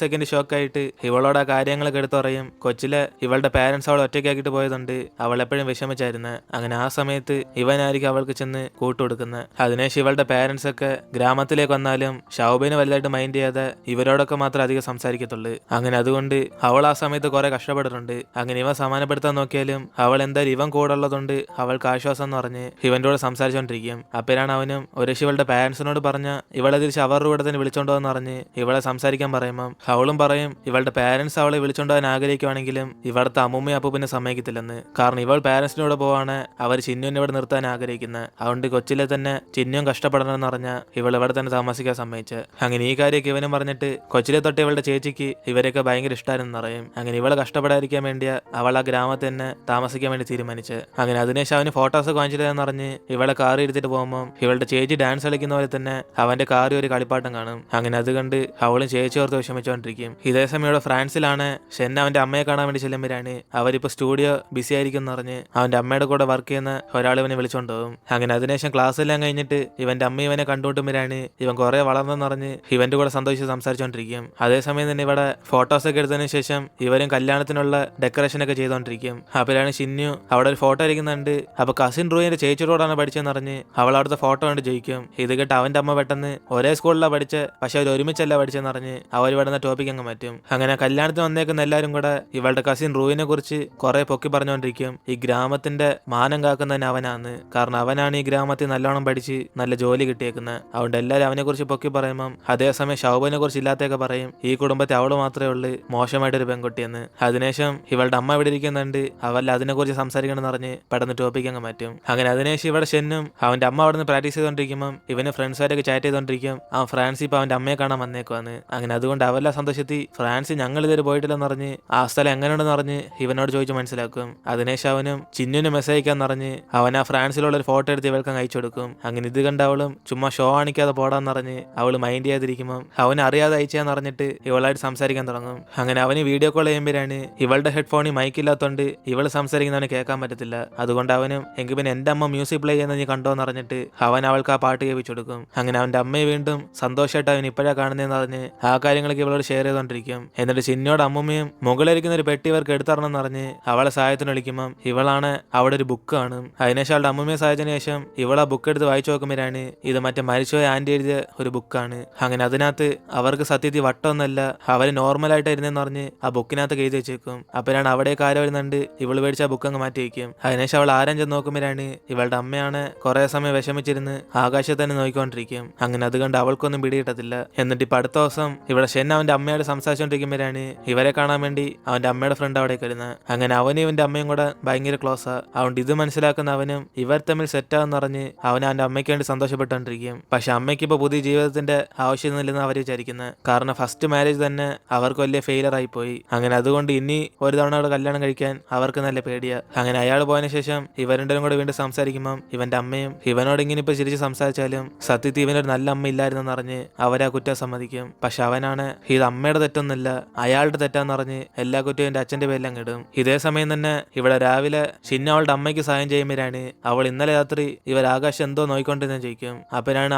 സെക്കൻഡ് ഷോക്കായിട്ട് ഇവളോട് ആ കാര്യങ്ങളൊക്കെ എടുത്തു പറയും. കൊച്ചിലെ ഇവളുടെ പാരന്റ്സ് അവളെ ഒറ്റയ്ക്കാക്കിട്ട് പോയതുകൊണ്ട് അവൾ എപ്പോഴും വിഷമിച്ചായിരുന്നു. അങ്ങനെ ആ സമയത്ത് ഇവനായിരിക്കും അവൾക്ക് ചെന്ന് കൂട്ടുകൊടുക്കുന്നത്. അതിനുശേഷം ഇവളുടെ പാരന്റ്സ് ഒക്കെ ഗ്രാമത്തിലേക്ക് വന്നാലും ഷൗബിനെ വലുതായിട്ട് മൈൻഡ് ചെയ്യാതെ ഇവരോടൊക്കെ മാത്രം അധികം സംസാരിക്കത്തുള്ളൂ. അങ്ങനെ അതുകൊണ്ട് അവൾ ആ സമയത്ത് കുറെ കഷ്ടപ്പെട്ടിട്ടുണ്ട്. അങ്ങനെ ഇവ സമാനപ്പെടുത്താൻ നോക്കിയാലും അവൾ എന്തായാലും ഇവൻ കൂടെ ഉള്ളതുകൊണ്ട് അവൾക്ക് ആശ്വാസം എന്ന് പറഞ്ഞ് ഇവന്റെ കൂടെ സംസാരിച്ചോണ്ടിരിക്കും. അപ്പോഴാണ് അവനും ഒരു ഇവളുടെ പാരന്റ്സിനോട് പറഞ്ഞ ഇവളെ തിരിച്ച് അവരുടെ കൂടെ തന്നെ വിളിച്ചോണ്ടോന്ന് പറഞ്ഞ് ഇവളെ സംസാരിക്കാൻ പറയുമ്പം അവളും പറയും ഇവളുടെ പാരന്റ്സ് അവളെ വിളിച്ചോണ്ടാൻ ആഗ്രഹിക്കുവാണെങ്കിലും ഇവിടുത്തെ അമ്മൂമ്മയും അപ്പൂപ്പനെ സമ്മതിക്കത്തില്ലെന്ന്. കാരണം ഇവൾ പാരന്റ്സിന്റെ കൂടെ പോവാണ് അവർ ചിന്നുവിനെ ഇവിടെ നിർത്താൻ ആഗ്രഹിക്കുന്നത്. അതുകൊണ്ട് കൊച്ചിലെ തന്നെ ചിന്നും കഷ്ടപ്പെടണമെന്ന് പറഞ്ഞാൽ ഇവൾ ഇവിടെ തന്നെ താമസിക്കാൻ സമ്മതിച്ച്. അങ്ങനെ ഈ കാര്യമൊക്കെ ഇവനും പറഞ്ഞിട്ട് കൊച്ചിലെ തൊട്ട് ഇവളുടെ ചേച്ചിക്ക് ഇവരൊക്കെ ഭയങ്കര ഇഷ്ടമായിരുന്നു പറയും. അങ്ങനെ ഇവളെ കഷ്ടപ്പെടാതിരിക്കാൻ വേണ്ടിയാ അവൾ ആ ഗ്രാമത്തിൽ തന്നെ താമസിക്കാൻ വേണ്ടി തീരുമാനിച്ച്. അങ്ങനെ അതിനുശേഷം അവന് ഫോട്ടോസ് ഒക്കെ വാങ്ങിച്ചില്ലെന്ന് പറഞ്ഞ് ഇവളെ കാറി എടുത്തിട്ട് പോകുമ്പോൾ ഇവളുടെ ചേച്ചി ഡാൻസ് കളിക്കുന്ന പോലെ തന്നെ അവന്റെ കാറി ഒരു കളിപ്പാട്ടം കാണും. അങ്ങനെ അത് കണ്ട് അവളും ചേച്ചി ഓർത്ത് വിഷമിച്ചുകൊണ്ടിരിക്കും. ഇതേസമയം ഇവിടെ ഫ്രാൻസിലാണ് ഷെൻ അവന്റെ അമ്മയെ കാണാൻ വേണ്ടി ചെല്ലുമ്പോഴാണ് അവരിപ്പോ സ്റ്റുഡിയോ ബിസി ആയിരിക്കും എന്ന് പറഞ്ഞ് അവന്റെ അമ്മയുടെ കൂടെ വർക്ക് ചെയ്യുന്ന ഒരാൾ ഇവനെ വിളിച്ചോണ്ട് പോകും. അങ്ങനെ അതിനുശേഷം ക്ലാസ് എല്ലാം കഴിഞ്ഞിട്ട് ഇവന്റെ അമ്മ ഇവനെ കണ്ടുകൊണ്ടുമ്പോഴാണ് ഇവൻ കുറെ വളർന്നെന്ന് പറഞ്ഞ് ഇവന്റെ കൂടെ സന്തോഷിച്ച് സംസാരിച്ചുകൊണ്ടിരിക്കും. അതേസമയം തന്നെ ഇവിടെ ഫോട്ടോസ് ഒക്കെ എടുത്തതിന് ശേഷം ഇവരും കല്യാണത്തിനുള്ള ഡെക്കറേഷൻ ഒക്കെ ചെയ്തുകൊണ്ടിരിക്കും. അപ്പോഴാണ് ഷിന്നു അവിടെ ഒരു ഫോട്ടോ ഇരിക്കുന്നുണ്ട്. അപ്പൊ കസിൻ റൂയിന്റെ ചേച്ചിയോടാണ് പഠിച്ചെന്ന് പറഞ്ഞ് അവൾ അവിടുത്തെ ഫോട്ടോ കണ്ട് ജയിക്കും. ഇത് കേട്ട് അവന്റെ അമ്മ പെട്ടെന്ന് ഒരേ സ്കൂളിലാണ് പഠിച്ച് പക്ഷെ അവർ ഒരുമിച്ചല്ല പഠിച്ചെന്ന് പറഞ്ഞ് അവർ ഇവിടെ ടോപ്പിക് അങ്ങ് മാറ്റും. അങ്ങനെ കല്യാണത്തിന് വന്നേക്കുന്ന എല്ലാവരും കൂടെ ഇവളുടെ കസിൻ റൂയിനെ കുറിച്ച് കുറെ പൊക്കി പറഞ്ഞുകൊണ്ടിരിക്കും. ഈ ഗ്രാമത്തിന്റെ മാനം കാക്കുന്നതിന് അവനാണ്, കാരണം അവനാണ് ഈ ഗ്രാമത്തിൽ നല്ലോണം പഠിച്ച് നല്ല ജോലി കിട്ടിയേക്കുന്നത്. അതുകൊണ്ട് എല്ലാവരും അവനെ കുറിച്ച് പൊക്കി പറയുമ്പം അതേസമയം ഷൗബിനെ കുറിച്ച് ഇല്ലാത്തൊക്കെ പറയും ഈ കുടുംബത്തെ അവള് മാത്രമേ ഉള്ളൂ മോശമായിട്ടൊരു പെൺകുട്ടിയെന്ന്. അതിനുശേഷം ഇവളുടെ അമ്മ ഇവിടെ ഇരിക്കുന്നുണ്ട്, അവല്ല അതിനെ കുറിച്ച് സംസാരിക്കണം എന്ന് പറഞ്ഞ് പെട്ടെന്ന് ടോപ്പിക് അങ്ങ് മാറ്റും. അങ്ങനെ അതിനുശേഷം ഇവിടെ ഷെന്നും അവന്റെ അമ്മ അവിടെ നിന്ന് പ്രാക്ടീസ് ചെയ്തോണ്ടിരിക്കുമ്പോൾ ഇവന് ഫ്രണ്ട്സായിട്ടൊക്കെ ചാറ്റ് ചെയ്തോണ്ടിരിക്കും. ആ ഫ്രാൻസ് ഇപ്പൊ അവന്റെ അമ്മയെ കാണാൻ വന്നേക്കുവാന്ന്. അങ്ങനെ അതുകൊണ്ട് അവല്ല സന്തോഷത്തിൽ ഫ്രാൻസ് ഞങ്ങൾ ഇതുവരെ പോയിട്ടില്ലെന്ന് പറഞ്ഞ് ആ സ്ഥലം എങ്ങനെയുണ്ടെന്ന് പറഞ്ഞ് ഇവനോട് ചോദിച്ച് മനസ്സിലാക്കും. അതിനുശേഷം അവനും ചിന്നുവിന് മെസ്സേജ് അയക്കാന്ന് പറഞ്ഞ് അവൻ ആ ഫ്രാൻസിലുള്ള ഒരു ഫോട്ടോ എടുത്ത് ഇവൾക്ക് അയച്ചു കൊടുക്കും. അങ്ങനെ ഇത് കണ്ട അവളും ചുമ്മാ ഷോ കാണിക്കാതെ പോടാന്ന് പറഞ്ഞ് അവള് മൈൻഡ് ചെയ്യാതിരിക്കുമ്പോൾ അവൻ അറിയാതെ അയച്ചാന്ന് പറഞ്ഞിട്ട് ഇവളായിട്ട് സംസാരിക്കാൻ തുടങ്ങും. അങ്ങനെ അവന് വീഡിയോ കോൾ ചെയ്യുമ്പോഴാണ് ഇവളുടെ ഹെഡ്ഫോണിൽ മൈക്കില്ലാത്തോണ്ട് ഇവള് സംസാരിക്കുന്നവന് കേൾക്കാൻ പറ്റത്തില്ല. അതുകൊണ്ട് അവനും എങ്കിൽ പിന്നെ എന്റെ അമ്മ മ്യൂസിക് പ്ലേ ചെയ്യുന്ന നീ കണ്ടോന്ന് പറഞ്ഞിട്ട് അവൻ അവൾക്ക് ആ പാട്ട് കേൾപ്പിച്ചു കൊടുക്കും. അങ്ങനെ അവന്റെ അമ്മയെ വീണ്ടും സന്തോഷമായിട്ട് അവൻ ഇപ്പോഴാണ് കാണുന്നതെന്ന് പറഞ്ഞ് ആ കാര്യങ്ങളൊക്കെ ഇവളോട് ഷെയർ ചെയ്തോണ്ടിരിക്കും. എന്നിട്ട് ചിന്നോട് അമ്മൂമ്മയും മുകളിലിരിക്കുന്ന ഒരു പെട്ടി ഇവർക്ക് എടുത്തറണമെന്ന് പറഞ്ഞ് അവളെ സഹായത്തിന് വിളിക്കുമ്പം ഇവളാണ് അവിടെ ഒരു ബുക്ക് കാണും. അതിനുശേഷം അവളുടെ അമ്മൂമ്മയെ സഹായിച്ചതിന് ശേഷം ഇവൾ ആ ബുക്ക് എടുത്ത് വായിച്ചു നോക്കുമ്പോഴാണ് ഇത് മറ്റേ മരിച്ചുപോയ ആന്റി എഴുതിയ ഒരു ബുക്കാണ്. അങ്ങനെ അതിനകത്ത് അവർക്ക് സത്യത്തിൽ വട്ടമൊന്നല്ല അവര് നോർമലായിട്ടായിരുന്നെന്ന് പറഞ്ഞ് ആ ബുക്കിനകത്ത് എഴുതി വെച്ചേക്കും. അപ്പോഴാണ് അവിടെ കാര്യം വരുന്നുണ്ട് ഇവള് മേടിച്ച ആ ബുക്ക് അങ്ങ് മാറ്റി വയ്ക്കും. അതിനുശേഷം അവൾ ആരം ചെന്ന് നോക്കുമ്പോഴാണ് ഇവളുടെ അമ്മയാണ് കുറെ സമയം വിഷമിച്ചിരുന്ന് ആകാശത്ത് തന്നെ നോക്കിക്കൊണ്ടിരിക്കും. അങ്ങനെ അത് കണ്ട് അവൾക്കൊന്നും പിടികിട്ടത്തില്ല. എന്നിട്ട് ഇപ്പൊ അടുത്ത ദിവസം ഇവിടെ ഷെൻ അവന്റെ അമ്മയോട് സംസാരിച്ചോണ്ടിരിക്കുമ്പോഴാണ് ഇവരെ കാണാൻ വേണ്ടി അവന്റെ അമ്മയുടെ ഫ്രണ്ട് അവിടേക്ക് വരുന്നത്. അങ്ങനെ അവനും ഇവന്റെ അമ്മയും കൂടെ ഭയങ്കര ക്ലോസാ. അതുകൊണ്ട് ഇത് മനസ്സിലാക്കുന്ന അവനും ഇവർ തമ്മിൽ സെറ്റാന്ന് പറഞ്ഞ് അവൻ അവന്റെ അമ്മയ്ക്ക് വേണ്ടി സന്തോഷപ്പെട്ടുകൊണ്ടിരിക്കും. പക്ഷെ അമ്മയ്ക്ക് ഇപ്പൊ പുതിയ ജീവിതത്തിന്റെ ആവശ്യമൊന്നുമില്ലെന്ന് അവർ വിചാരിക്കുന്നത്. കാരണം ഫസ്റ്റ് മാരേജ് തന്നെ അവർക്ക് വലിയ ഫെയിലർ ആയി പോയി. അങ്ങനെ അതുകൊണ്ട് ഇനി ഒരു തവണ അവിടെ കല്യാണം കഴിക്കാൻ അവർക്ക് നല്ല പേടിയാ. അങ്ങനെ അയാൾ പോയതിനു ശേഷം ഇവരുണ്ടെങ്കിലും കൂടെ വീണ്ടും സംസാരിക്കുമ്പം ഇവന്റെ അമ്മയും ഇവനോട് ഇങ്ങനെ ഇപ്പൊ ചിരിച്ച് സംസാരിച്ചാലും സത്യത്തിൽ ഇവനൊരു നല്ല അമ്മ ഇല്ലായിരുന്നെന്ന് പറഞ്ഞ് അവരാ കുറ്റം സമ്മതിക്കും. പക്ഷെ അവനാണ് ഇത് അമ്മയുടെ തെറ്റൊന്നുമില്ല അയാളുടെ തെറ്റാന്ന് പറഞ്ഞ് എല്ലാ കുറ്റവും എന്റെ അച്ഛന്റെ പേരിലും ഇടും. ഇതേ സമയം തന്നെ ഇവിടെ രാവിലെ ഷിന്ന അവളുടെ അമ്മയ്ക്ക് സഹായം ചെയ്യുമ്പോഴാണ് അവൾ ഇന്നലെ രാത്രി ഇവർ ആകാശം എന്തോ നോയിക്കൊണ്ടിരുന്ന ചോദിക്കും. അപ്പോഴാണ്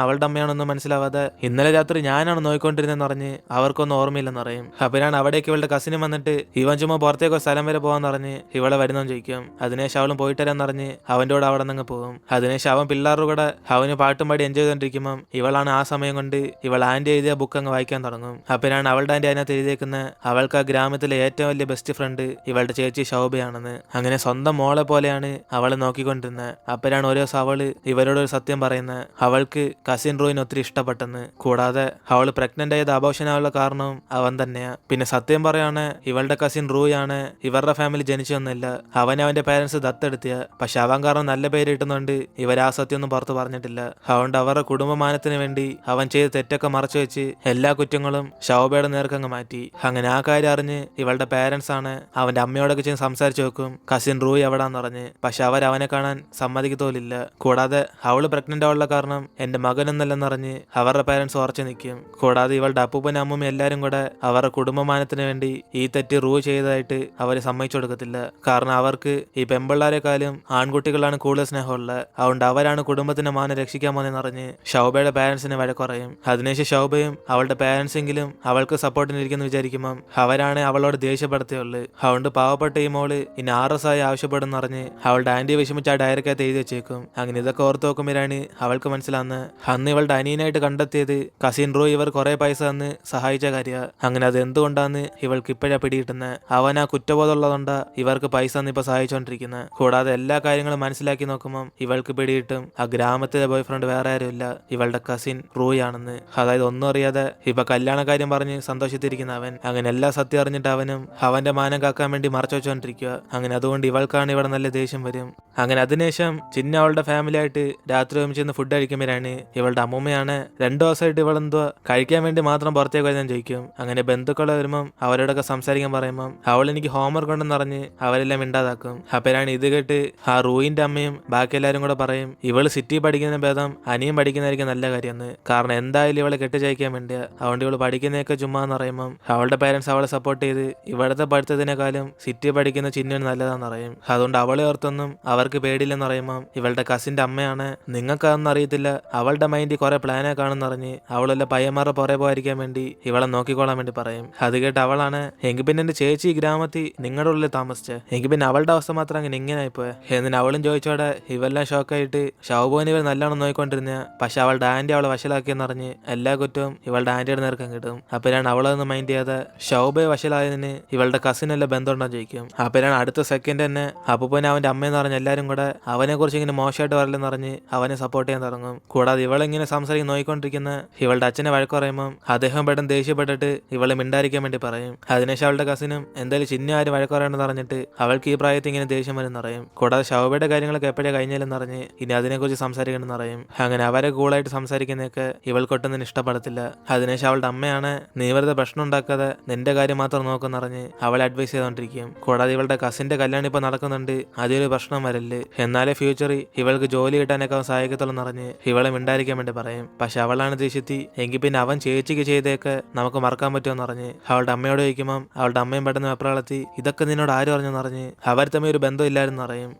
അവളുടെ അമ്മയാണെന്നും മനസ്സിലാവാതെ ഇന്നലെ രാത്രി ഞാനാണ് നോയിക്കൊണ്ടിരുന്നെന്ന് പറഞ്ഞ് അവർക്കൊന്നും ഓർമ്മയില്ലെന്ന് പറയും. അപ്പോഴാണ് അവിടേക്ക് ഇവളുടെ കസിനും വന്നിട്ട് ഇവൻ ചുമ്മാ പുറത്തേക്കോ സ്ഥലം വരെ പോകാന്ന് പറഞ്ഞ് ഇവളെ വരുന്നോന്ന് ചോദിക്കും. അതിനുശേഷം അവളും പോയിട്ട് വരാന്നറിഞ്ഞ് അവൻ്റെ കൂടെ അവിടെ നിന്ന് പോകും. അതിനുശേഷം അവൻ പിള്ളേരുടെ കൂടെ അവന് പാട്ടും പാടി എൻജോയ് ചെയ്തോണ്ടിരിക്കുമ്പം ഇവളാണ് ആ സമയം കൊണ്ട് ഇവൾ ആൻറ്റി എഴുതിയ ബുക്ക് അങ്ങ് വായിക്കാൻ തുടങ്ങും. അപ്പോഴാണ് അവളുടെ ആൻറ്റി അതിനകത്ത് എഴുതിയേക്കുന്ന അവൾക്ക് ആ ഗ്രാമത്തിലെ ഏറ്റവും വലിയ ബെസ്റ്റ് ഫ്രണ്ട് ഇവളുടെ ചേച്ചി ശോഭയാണെന്ന്. അങ്ങനെ സ്വന്തം മോളെ പോലെയാണ് അവളെ നോക്കിക്കൊണ്ടിരുന്നത്. അപ്പോഴാണ് ഓരോ ദിവസം അവള് ഇവരോടൊരു സത്യം പറയുന്നത് അവൾക്ക് കസിൻ റൂയിന് ഒത്തിരി ഇഷ്ടപ്പെട്ടെന്ന്. കൂടാതെ അവൾ പ്രഗ്നന്റ് ആയത് അബോർഷനായുള്ള കാരണവും അവൻ തന്നെയാ. പിന്നെ സത്യം പറയാണ് ഇവളുടെ കസിൻ റൂയ് ആണ് ഇവരുടെ ഫാമിലി ജനിച്ചൊന്നുമില്ല, അവന്റെ പേരൻസ് ദത്തെടുത്തിയ. പക്ഷെ അവൻ കാരണം നല്ല പേര് കിട്ടുന്നുണ്ട് ഇവർ ആ സത്യമൊന്നും പുറത്ത് പറഞ്ഞിട്ടില്ല. അതുകൊണ്ട് അവരുടെ കുടുംബമാനത്തിന് വേണ്ടി അവൻ ചെയ്ത് തെറ്റൊക്കെ മറച്ചു വെച്ച് എല്ലാ കുറ്റങ്ങളും ശോഭയുടെ നേർക്കങ്ങ് മാറ്റി. അങ്ങനെ ആ കാര്യം അറിഞ്ഞ് ഇവളുടെ പേരൻസ് ആണ് അവന്റെ അമ്മയോടൊക്കെ ചെന്ന് സംസാരിച്ചു വെക്കും കസിൻ റൂയ് എവിടാന്ന് പറഞ്ഞ്. പക്ഷെ അവനെ കാണാൻ സമ്മതിക്കത്തോലില്ല. കൂടാതെ അവള് പ്രഗ്നന്റ് ആവുള്ള കാരണം എന്റെ മകനൊന്നല്ലെന്നറിഞ്ഞ് അവരുടെ പേരൻസ് ഉറച്ചു നിൽക്കും. കൂടാതെ ഇവളുടെ അപ്പൂപ്പനും അമ്മൂമ്മയും എല്ലാരും കൂടെ അവരുടെ കുടുംബമാനത്തിന് വേണ്ടി ഈ തെറ്റ് റൂയ് ചെയ്തതായിട്ട് അവര് സമ്മതിച്ചു കൊടുക്കത്തില്ല. കാരണം അവർക്ക് ഈ പെമ്പിള്ളാരെക്കാളും ആൺകുട്ടികളാണ് കൂടുതൽ സ്നേഹമുള്ളത്. അതുകൊണ്ട് അവരാണ് കുടുംബത്തിന്റെ മാനം രക്ഷിക്കാൻ പോകുന്നതെന്നറിഞ്ഞ് ശോഭയുടെ പേരൻസിനെ വഴക്കുറയും. അതിനുശേഷം ശോഭയും അവളുടെ പേരൻസെങ്കിലും അവൾക്ക് സപ്പോർട്ടിനിരിക്കുന്നു വിചാരിക്കുമ്പം അവരാണ് അവളോട് ദേഷ്യപ്പെടുത്തിയുള്ളു. അതുകൊണ്ട് പാവപ്പെട്ട ഈ മോള് ഇനി RS ആയി ആവശ്യപ്പെടുന്നറിഞ്ഞ് അവളുടെ ആന്റിയെ വിഷമിച്ച് ആ ഡയറിക്കകത്ത് എഴുതി വെച്ചേക്കും. അങ്ങനെ ഇതൊക്കെ ഓർത്ത് നോക്കുമ്പോഴാണ് അവൾക്ക് മനസ്സിലാന്ന് അന്ന് ഇവളുടെ അനിയനായിട്ട് കണ്ടെത്തിയത് കസിൻ റൂയ് ഇവർ കുറെ പൈസ തന്ന് സഹായിച്ച കാര്യ. അങ്ങനെ അത് എന്തുകൊണ്ടാന്ന് ഇവൾക്ക് ഇപ്പോഴാ പിടികിട്ടുന്നത്. അവൻ ആ കുറ്റബോധമുള്ളതുകൊണ്ടാ ഇവർക്ക് പൈസ തന്ന് ഇപ്പൊ സഹായിച്ചോണ്ടിരിക്കുന്നത്. കൂടാതെ എല്ലാ കാര്യങ്ങളും മനസ്സിലാക്കി നോക്കുമ്പോൾ ഇവൾക്ക് പിടികിട്ടും ആ ഗ്രാമത്തിലെ ബോയ് ഫ്രണ്ട് വേറെ ആരുമില്ല ഇവളുടെ കസിൻ റൂയ് ആണെന്ന്. അതായത് ഒന്നും അറിയാതെ ഇപ്പൊ കല്യാണ കാര്യം പറഞ്ഞ് സന്തോഷിച്ചിരിക്കുന്ന അവൻ അങ്ങനെ എല്ലാ സത്യം അറിഞ്ഞിട്ട് അവനും അവന്റെ മാനം കാക്കാൻ വേണ്ടി മറച്ചു വെച്ചോണ്ടിരിക്കുക. അങ്ങനെ അതുകൊണ്ട് ഇവൾക്കാണ് ഇവിടെ നല്ല ദേഷ്യം വരും. അങ്ങനെ അതിനുശേഷം ചിന്ന അവളുടെ ഫാമിലി ആയിട്ട് രാത്രി ഒരുമിച്ച് ഫുഡ് കഴിക്കുമ്പോഴാണ് ഇവളുടെ അമ്മൂമ്മയാണ് 2 ദിവസമായിട്ട് ഇവളെന്തോ കഴിക്കാൻ വേണ്ടി മാത്രം പുറത്തേക്ക് വരുന്ന ചോദിക്കും. അങ്ങനെ ബന്ധുക്കളെ വരുമ്പം അവരോടൊക്കെ സംസാരിക്കാൻ പറയുമ്പം അവൾ എനിക്ക് ഹോംവർക്ക് ഉണ്ടെന്ന് പറഞ്ഞ് അവരെല്ലാം മിണ്ടാതാക്കും. അപ്പോഴാണ് ഇത് കേട്ട് ആ റൂയിന്റെ അമ്മയും ബാക്കി എല്ലാരും കൂടെ പറയും ഇവള് സിറ്റി പഠിക്കുന്ന ഭേദം അനിയും പഠിക്കുന്നതായിരിക്കും നല്ല കാര്യമെന്ന്. കാരണം എന്തായാലും ഇവളെ കെട്ടിച്ചയക്കാൻ വേണ്ടിയാ. അതുകൊണ്ട് ഇവള് പഠിക്കുന്നതൊക്കെ ചുമ്മാന്ന് പറയുമ്പം അവളുടെ പേരൻസ് അവളെ സപ്പോർട്ട് ചെയ്ത് ഇവിടുത്തെ പഠിത്തത്തിനേക്കാളും സിറ്റി പഠിക്കുന്ന ചിഹ്നം നല്ലതാന്ന് പറയും. അതുകൊണ്ട് അവളെ ഓർത്തൊന്നും അവർക്ക് പേടിയില്ലെന്ന് പറയുമ്പം ഇവളുടെ കസിന്റെ അമ്മയാണ് നിങ്ങൾക്ക് അതൊന്നും അറിയത്തില്ല, അവളുടെ മൈൻഡിൽ കുറെ പ്ലാനെ കാണുന്ന പറഞ്ഞ് അവളെല്ലാം പയ്യന്മാരെ പുറകെ പോകാതിരിക്കാൻ വേണ്ടി ഇവളെ നോക്കിക്കോളാൻ വേണ്ടി പറയും. അത് കേട്ട് അവളാണ് എങ്കിൽ പിന്നെ എന്റെ ചേച്ചി ഈ ഗ്രാമത്തിൽ നിങ്ങളുടെ ഉള്ളിൽ താമസിച്ചേ, എങ്കിൽ പിന്നെ അവളുടെ അവസ്ഥ മാത്രം അങ്ങനെ ഇങ്ങനെ ആയിപ്പോയെ എന്നിട്ട് അവളും ചോദിച്ചോടെ ഇവെല്ലാം ഷോക്കായിട്ട് ഷൗബോന് ഇവർ നല്ലോണം നോയിക്കൊണ്ടിരുന്ന. പക്ഷെ അവളുടെ ആന്റി അവളെ വശലാക്കിയെന്ന് പറഞ്ഞ് എല്ലാ കുറ്റവും ഇവളുടെ ആന്റിയുടെ നേർക്കം കിട്ടും. അപ്പോഴാണ് അവളൊന്നും മൈൻഡ് ചെയ്യാതെ ഷൗബയെ വശലായതിന് ഇവളുടെ കസിനെല്ലാം ബന്ധമുണ്ടോ ചോദിക്കും. അപ്പോഴാണ് അടുത്ത സെക്കൻഡ് തന്നെ അപ്പൂപ്പനെ അവന്റെ അമ്മയെന്ന് പറഞ്ഞ എല്ലാരും കൂടെ അവനെ കുറിച്ച് ഇങ്ങനെ മോശമായിട്ട് വരലെന്ന് പറഞ്ഞ് അവനെ സപ്പോർട്ട് ചെയ്യാൻ തുടങ്ങും. കൂടാതെ ഇവളിങ്ങനെ സംസാരിച്ച് നോയിക്കൊണ്ടിരിക്കുന്ന ഇവളുടെ അച്ഛനെ വഴക്ക് പറയുമ്പോൾ അദ്ദേഹം പെട്ടെന്ന് ദേഷ്യപ്പെട്ടിട്ട് ഇവളെ മിണ്ടായിരിക്കാൻ വേണ്ടി പറയും. അതിനുശേഷം അവളുടെ കസിനും എന്തായാലും ചിന്ന ആരും വഴക്ക് പറയണമെന്ന് പറഞ്ഞിട്ട് അവൾക്ക് ഈ പ്രായത്തിൽ ഇങ്ങനെ ദേഷ്യം വരുന്ന പറയും. കൂടാതെ ശോഭയുടെ കാര്യങ്ങളൊക്കെ എപ്പോഴേ കഴിഞ്ഞാലെന്ന് പറഞ്ഞ് ഇനി അതിനെക്കുറിച്ച് സംസാരിക്കണമെന്ന് പറയും. അങ്ങനെ അവരെ കൂളായിട്ട് സംസാരിക്കുന്നതൊക്കെ ഇവൾക്കൊട്ടൊന്നും ഇഷ്ടപ്പെടത്തില്ല. അതിനുശേഷം അവളുടെ അമ്മയാണ് നീ വെറുതെ പ്രശ്നം ഉണ്ടാക്കാതെ നിന്റെ കാര്യം മാത്രം നോക്കുമെന്ന് പറഞ്ഞ് അവളെ അഡ്വൈസ് ചെയ്തോണ്ടിരിക്കും. കൂടാതെ ഇവളുടെ കസിന്റെ കല്യാണം ഇപ്പൊ നടക്കുന്നുണ്ട്, അതൊരു പ്രശ്നം വരല്ലേ, എന്നാലേ ഫ്യൂച്ചറിൽ ഇവൾക്ക് ജോലി കിട്ടാനൊക്കെ അവൻ സഹായിക്കത്തുള്ളൂ പറഞ്ഞ് ഇവളെ മിണ്ടായിരിക്കാൻ വേണ്ടി പറയും. പക്ഷെ അവളാണ് ദേഷ്യത്തി എങ്കിൽ പിന്നെ അവൻ ചേച്ചിക്ക് ചെയ്തേക്ക് നമുക്ക് മറക്കാൻ പറ്റുമെന്ന് പറഞ്ഞ് അവളുടെ അമ്മയോട് ചോദിക്കുമ്പം അവളുടെ അമ്മയും പെട്ടെന്ന് വെപ്രാളത്തി ഇതൊക്കെ നിന്നോട് ആര് പറഞ്ഞെന്ന് പറഞ്ഞ് അവർ തമ്മിൽ ഒരു ബന്ധം ഇല്ലായിരുന്നു പറയും.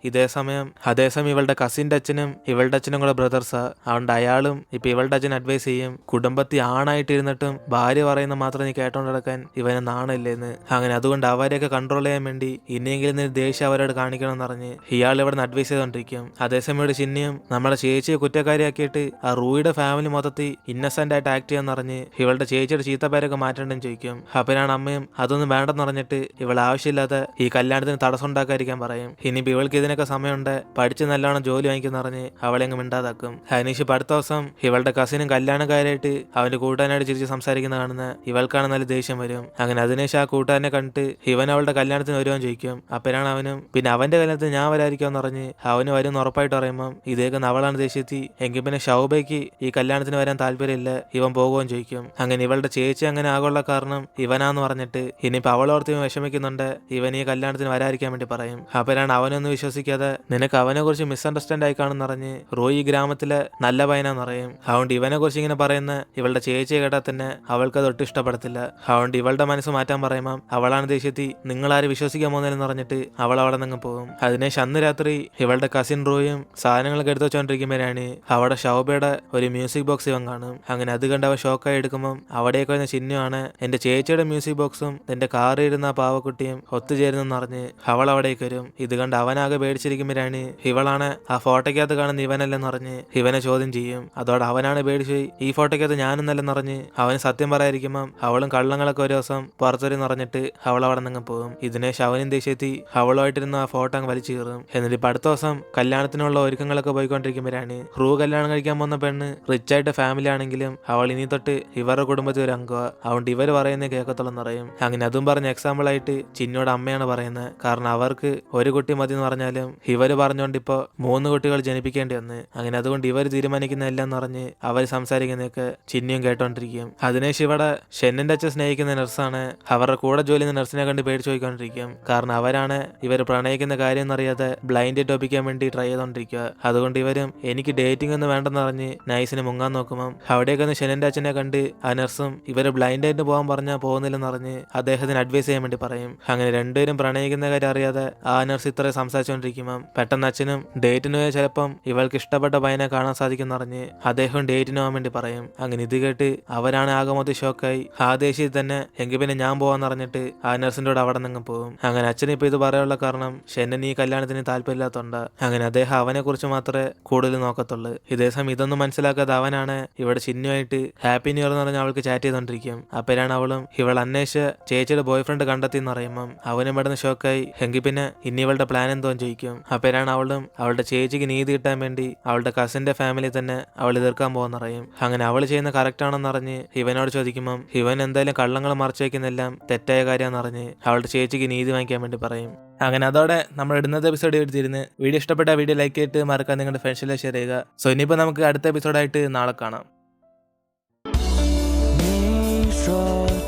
അതേസമയം ഇവളുടെ കസിന്റെ അച്ഛനും ഇവളുടെ അച്ഛനും കൂടെ ബ്രദേഴ്സാ. അതുകൊണ്ട് അയാളും ഇപ്പൊ ഇവളുടെ അച്ഛൻ അഡ്വൈസ് ചെയ്യും കുടുംബത്തിൽ ആണായിട്ടിരുന്നിട്ടും ഭാര്യ പറയുന്ന മാത്രം നീ കേട്ടോണ്ട് നടക്കാൻ ഇവന് നാണില്ലേന്ന്. അങ്ങനെ അതുകൊണ്ട് അവരെയൊക്കെ കൺട്രോൾ ചെയ്യാൻ വേണ്ടി ഇനിയെങ്കിലും നീ ദേഷ്യം അവരോട് കാണിക്കണം എന്ന് പറഞ്ഞ് ഇയാൾ ഇവിടെ നിന്ന് അഡ്വൈസ് ചെയ്തോണ്ടിരിക്കും. അതേസമയം ഇവിടെ ചിന്നയും നമ്മളെ ചേച്ചിയെ കുറ്റക്കാരിയാക്കിയിട്ട് ആ റൂയുടെ ഫാമിലി മൊത്തത്തിൽ ഇന്നസെന്റ് ആയിട്ട് ആക്ട് ചെയ്യാന്ന് പറഞ്ഞ് ഇവളുടെ ചേച്ചിയുടെ ചീത്തപ്പേരൊക്കെ മാറ്റണ്ടെന്ന് ചോദിക്കും. അപ്പോഴാണ് അമ്മയും അതൊന്നും വേണ്ടെന്ന് പറഞ്ഞിട്ട് ഇവൾ ആവശ്യമില്ലാതെ ഈ കല്യാണത്തിന് തടസ്സം ഉണ്ടാക്കാതിരിക്കാൻ പറയും. ഇനിയിപ്പോൾ ഇവൾക്ക് ഇതിനൊക്കെ സമയമുണ്ട്, പഠിച്ച് നല്ലോണം ജോലി വാങ്ങിക്കുന്ന പറഞ്ഞ് അവളെ അങ്ങ് മിണ്ടാതാക്കും. അതിനുശേഷം അടുത്ത ദിവസം ഇവളുടെ കസിനും കല്യാണക്കാരായിട്ട് അവന്റെ കൂട്ടാനായിട്ട് ചിരിച്ച് സംസാരിക്കുന്ന കാണുന്ന ഇവൾക്കാണ് നല്ല ദേഷ്യം വരും. അങ്ങനെ അതിനുശേഷം ആ കൂട്ടുകാരനെ കണ്ടിട്ട് ഇവൻ അവളുടെ കല്യാണത്തിന് വരുവാന്ന് ചോദിക്കും. അപ്പോഴാണ് അവനും പിന്നെ അവന്റെ കല്യാണത്തിന് ഞാൻ വരാതിരിക്കുമെന്ന് പറഞ്ഞ് അവന് വരും ഉറപ്പായിട്ട് പറയുമ്പം ഇതേക്ക് അവളാണ് ദേഷ്യത്തി എങ്കിൽ പിന്നെ ഷൗബയ്ക്ക് ഈ കല്യാണത്തിന് വരാൻ താല്പര്യമില്ല, ഇവൻ പോകുമെന്ന് ചോദിക്കും. അങ്ങനെ ഇവളുടെ ചേച്ചി അങ്ങനെ ആകുള്ള കാരണം ഇവനാന്ന് പറഞ്ഞിട്ട് ഇനിയിപ്പോൾ അവളോർത്ത് ഇവൻ വിഷമിക്കുന്നുണ്ട് ഇവൻ ഈ കല്യാണത്തിന് വരാതിരിക്കാൻ വേണ്ടി പറയും. അപ്പോഴാണ് അവനൊന്നും വിശ്വസിക്കാതെ നിനക്ക് അവനെ കുറിച്ച് മിസ്അണ്ടർസ്റ്റാൻഡ് ആയി കാണുന്ന പറഞ്ഞ് റോയി ഗ്രാമത്തിലെ നല്ല പയ്യനാന്ന് പറയും. അതുകൊണ്ട് ഇവനെ കുറിച്ച് ഇങ്ങനെ പറയുന്ന ഇവളുടെ ചേച്ചിയെ കേട്ടാൽ തന്നെ അവൾക്ക് അത് ഒട്ടും ഇഷ്ടപ്പെടത്തില്ല. അതുകൊണ്ട് ഇവളുടെ മനസ്സ് മാറ്റാൻ പറയുമ്പം അവളാണ് ദേഷ്യത്തി നിങ്ങളാരും വിശ്വസിക്കാൻ പോകുന്നതെന്ന് പറഞ്ഞിട്ട് അവൾ അവിടെ നിന്ന് പോകും. അതിനുശേഷം അന്ന് രാത്രി ഇവളുടെ കസിൻ റോയും സാധനങ്ങളൊക്കെ എടുത്തു വെച്ചോണ്ടിരിക്കുമ്പോഴാണ് അവിടെ ശോഭയുടെ ഒരു മ്യൂസിക് ബോക്സ് ഇവൻ കാണും. അങ്ങനെ അത് കണ്ട് അവൻ ഷോക്കായി എടുക്കുമ്പം അവിടേക്ക് വരുന്ന ചിഹ്നമാണ് എന്റെ ചേച്ചിയുടെ മ്യൂസിക് ബോക്സും എന്റെ കാറിൽ ഇരുന്ന ആ പാവക്കുട്ടിയും ഒത്തുചേരുന്നെന്ന് അറിഞ്ഞ് പറഞ്ഞ് അവൾ അവിടേക്ക് വരും. ഇത് കണ്ട് അവനാകെ പേടിച്ചിരിക്കുമ്പോഴാണ് ഇവളാണ് ആ ഫോട്ടോയ്ക്കകത്ത് കാണുന്ന ഇവനല്ലെന്ന് പറഞ്ഞ് ഇവനെ ചോദ്യം ചെയ്യും. അതോടെ അവനാണ് പേടിച്ച് ഈ ഫോട്ടോയ്ക്കകത്ത് ഞാനൊന്നല്ലെന്ന് പറഞ്ഞ് അവന് സത്യം പറയാതിരിക്കുമ്പം അവളും കള്ളങ്ങളൊക്കെ ഒരു ദിവസം പുറത്തൊരു പറഞ്ഞിട്ട് അവൾ അവിടെ നിന്ന് പോകും. ഇതിനെ അവനും ദേഷ്യത്തി അവളുമായിട്ടിരുന്ന ആ ഫോട്ടോ അങ്ങ് വലിച്ചു കീറും. എന്നിട്ട് ഇപ്പൊ അടുത്ത ദിവസം കല്യാണത്തിനുള്ള ഒരുക്കങ്ങളൊക്കെ പോയിക്കൊണ്ടിരിക്കുമ്പോഴാണ് കല്യാണം കഴിക്കാൻ പോകുന്ന പെണ്ണ് റിച്ച് ആയിട്ട് ഫാമിലി ആണെങ്കിലും അവൾ ഇനി തൊട്ട് ഇവരുടെ കുടുംബത്തിൽ ഒരു അംഗമാണ്. അതുകൊണ്ട് ഇവർ പറയുന്നത് കേൾക്കത്തുള്ളൂ പറയും. അങ്ങനെ അതും പറഞ്ഞ എക്സാമ്പിൾ ആയിട്ട് ചിന്നോട് അമ്മയാണ് പറയുന്നത്. കാരണം അവർക്ക് ഒരു കുട്ടി മതി എന്ന് പറഞ്ഞാലും ഇവര് പറഞ്ഞുകൊണ്ട് ഇപ്പൊ 3 കുട്ടികൾ ജനിപ്പിക്കേണ്ടി വന്ന്. അങ്ങനെ അതുകൊണ്ട് ഇവർ തീരുമാനിക്കുന്ന എല്ലാം എന്ന് പറഞ്ഞ് അവർ സംസാരിക്കുന്നതൊക്കെ ചിന്നിയും കേട്ടോണ്ടിരിക്കും. അതിനെ ഇവിടെ ഷെന്നിന്റെ അച്ഛൻ സ്നേഹിക്കുന്ന നഴ്സാണ്. അവരുടെ കൂടെ ജോലി ചെയ്യുന്ന നഴ്സിനെ കണ്ട് പേടിച്ചു പോയിക്കൊണ്ടിരിക്കും. കാരണം അവരാണ് ഇവർ പ്രണയിക്കുന്ന കാര്യം എന്നറിയാതെ ബ്ലൈൻഡ് ടോപ്പിക്കാൻ വേണ്ടി ട്രൈ ചെയ്തോണ്ടിരിക്കുക. അതുകൊണ്ട് ഇവരും എനിക്ക് ഡേറ്റിംഗ് ഒന്നും വേണ്ടെന്ന് പറഞ്ഞ് നൈസിന് മുങ്ങാൻ നോക്കുമ്പോൾ അവിടേക്ക് ഒന്ന് ഷെന്നിന്റെ അച്ഛനെ കണ്ട് ആ നഴ്സും ഇവര് ബ്ലൈൻഡ് ആയിട്ട് പോകാൻ പറഞ്ഞാൽ പോകുന്നില്ലെന്ന് പറഞ്ഞ് അദ്ദേഹത്തിന് അഡ്വൈസ് ചെയ്യാൻ വേണ്ടി പറയും. അങ്ങനെ രണ്ടുപേരും പ്രണയിക്കുന്ന കാര്യം അറിയാതെ ആ നഴ്സ് ഇത്ര സംസാരിച്ചുകൊണ്ടിരിക്കുമ്പോൾ പെട്ടെന്ന് അച്ഛനും ഡേറ്റിന് പോയാൽ ചിലപ്പം ഇവൾക്ക് ഇഷ്ടപ്പെട്ട പയ്യനെ കാണാൻ സാധിക്കുന്ന പറഞ്ഞ് അദ്ദേഹം ഡേറ്റിന് പോകാൻ വേണ്ടി പറയും. അങ്ങനെ ഇത് കേട്ട് അവരാണ് ആകെ മൊത്തം ഷോക്കായി. ആ ദേശീയ തന്നെ എങ്കിൽ പിന്നെ ഞാൻ പോവാന്ന് പറഞ്ഞിട്ട് ആ നഴ്സിന്റെ കൂടെ അവിടെ നിന്ന് പോകും. അങ്ങനെ അച്ഛൻ ഇപ്പൊ ഇത് പറയാനുള്ള കാരണം ഷെന്നിന് ഈ കല്യാണത്തിന് താല്പര്യമില്ലാത്തോണ്ട്. അങ്ങനെ അദ്ദേഹം അവനെ കുറിച്ച് മാത്രമേ കൂടുതൽ നോക്കത്തുള്ളൂ. ഇതേസമയം ഇതൊന്നും മനസ്സിലാക്കാതെ അവനാണ് ഇവിടെ ചിന്നുമായിട്ട് ഹാപ്പി ന്യൂ ഇയർ എന്ന് പറഞ്ഞാൽ അവൾക്ക് ചാറ്റ് ചെയ്തോണ്ടിരിക്കും. അപ്പോഴാണ് അവളും ഇവൾ അന്വേഷിച്ച ചേച്ചിയുടെ ബോയ് ഫ്രണ്ട് കണ്ടെത്തി എന്ന് പറയുമ്പം അവനും പെടുന്ന ഷോക്കായി. എങ്കിൽ പിന്നെ ഇനി ഇവളുടെ പ്ലാൻ എന്തോന്ന് ചോദിക്കും. അപ്പോഴാണ് അവളും അവളുടെ ചേച്ചിക്ക് നീതി കിട്ടാൻ വേണ്ടി അവളുടെ കസിന്റെ ഫാമിലി തന്നെ അവൾ എതിർക്കാൻ പോകുന്ന പറയും. അങ്ങനെ അവൾ ചെയ്യുന്ന കറക്റ്റ് ആണെന്ന് അറിഞ്ഞ് ഇവനോട് ചോദിക്കുമ്പം ഇവൻ എന്തായാലും കള്ളങ്ങൾ മറച്ചു വയ്ക്കുന്നെല്ലാം തെറ്റായ കാര്യമാണെന്ന് അറിഞ്ഞ് അവളുടെ ചേച്ചിക്ക് നീതി വാങ്ങിക്കാൻ വേണ്ടി പറയും. അങ്ങനെ അതോടെ നമ്മൾ ഇടുന്നത് എപ്പിസോഡ് എടുത്തിരുന്ന് വീഡിയോ ഇഷ്ടപ്പെട്ട വീഡിയോ ലൈക്ക് ചെയ്തിട്ട് മറക്കാൻ നിങ്ങളുടെ ഫ്രണ്ട്സിലെ ഷെയർ ചെയ്യുക. സോ ഇനിയിപ്പോൾ നമുക്ക് അടുത്ത എപ്പിസോഡായിട്ട് നാളെ കാണാം.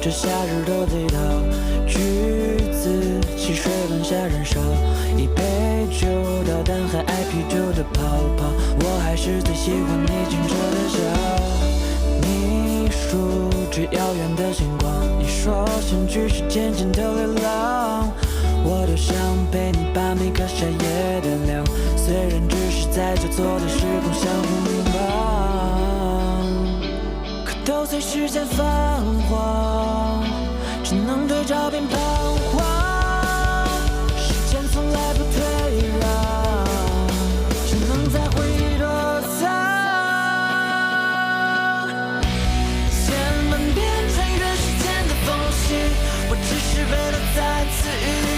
这夏日的味道，橘子汽水晚下燃烧，一杯酒到但还爱啤酒的泡泡，我还是最喜欢你清澈的笑。你数着遥远的星光，你说相聚是渐渐的流浪，我都想陪你把每个夏夜点亮，虽然只是在交错的时空相互拥抱，可都随时间泛黄，只能对照片彷徨，时间从来不退让，只能在回忆躲藏，千万遍穿越时间的缝隙，我只是为了再次遇